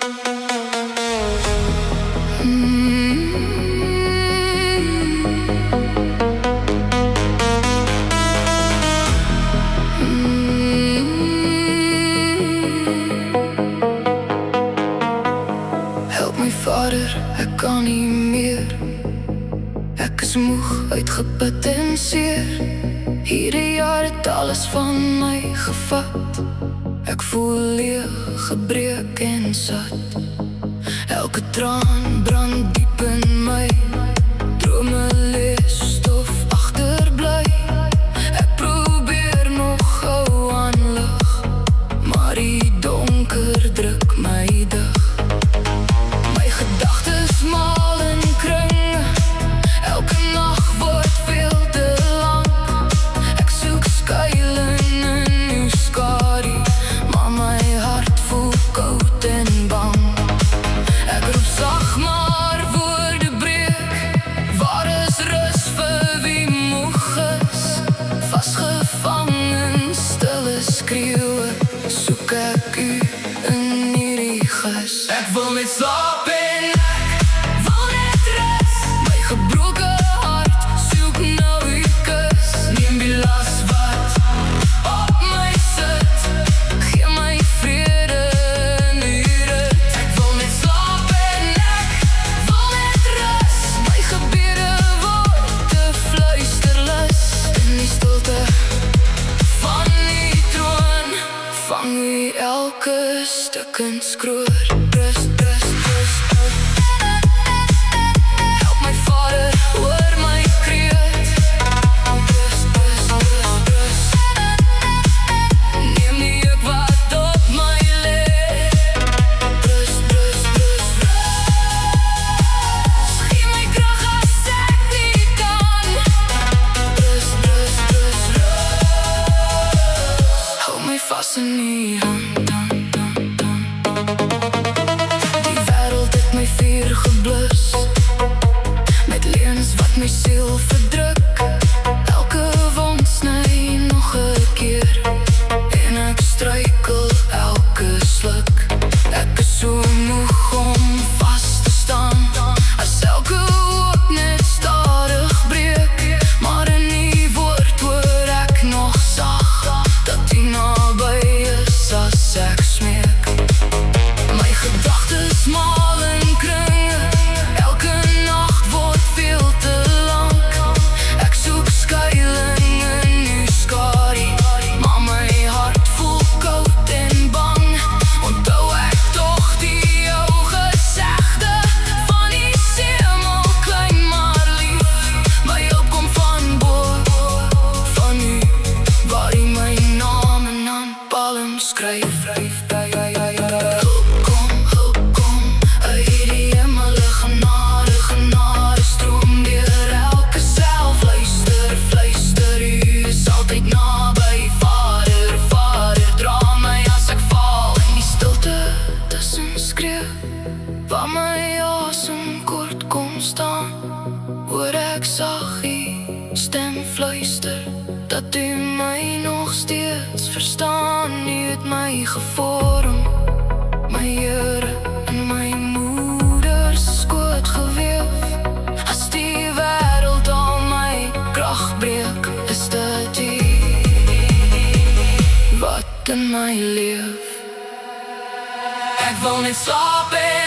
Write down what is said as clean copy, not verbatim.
Help my Vader, ek kan nie meer. Ek is moeg, uitgeput en seer. Hierdie jaar het alles van my gevat. Ek voel leeg, gebreek en sat. Elke traan brand diep in my. Drome lees stof agterbly. Ek probeer nog gou aan lig, maar die donker druk my dig. My gedagtes maal in kringe. Elke nag word veel te lang. Ek soek skuilings in uw skadu, maar my hart voel koud en bang. Ek roep sag maar woorde breek. Waar is rus vir wie moeg is? Vasgevang in stille skreeuwe, soek ek u in hierdie ges. Ek wil net slaap en ek wil net rus. My gebroke hart soek nou u kus. Neem die las wat op my sit. Gee my vrede in u rit. Ek wil net slaap en ek wil net rus. My gebede word te fluisterlus. In die stilte van die troon vang u elke stuk in skroot. Rus, rus, rus, rus. Help my Vader, hoor my kreet. Rus, rus, rus, rus. Neem die juk wat op my lê. Rus, rus, rus, rus. Gee my krag as ek nie kan. Rus, rus, rus, rus. Hou my vas in die hand. Die wêreld het my vuur geblus, met leuns wat my siel verdruk. Elke wond sny nog 'n keer, en ek struikel elke sluk. Ek is so moeg om vas te staan, as elke hoop net stadig breek. Maar in die woord hoor ek nog sag, dat u naby is as ek smeek. My gedagtes maal in kringe. Elke nacht word veel te lang. Ek soek skuilings in uw skadu, maar my hart voel koud en bang. Onthou ek tog die jou gesegde van die hemel, klein maar lief. My hulp kom van bo, van u, waar u my naam in handpalm skryf. Hulp kom, uit die hemel, genade, genade stroom deur elke sel. Fluister, fluister, u is altyd naby. Vader, Vader, dra my as ek val. In die stilte tussen skreeu, waar my asem kort kom staan, hoor ek sag u stem fluister, dat u my nog steeds verstaan. U het my gevorm, my Here, in my moeder skoot geweef. As die wêreld al my krag breek, is dit u wat in my leef. Ek wil net slaap en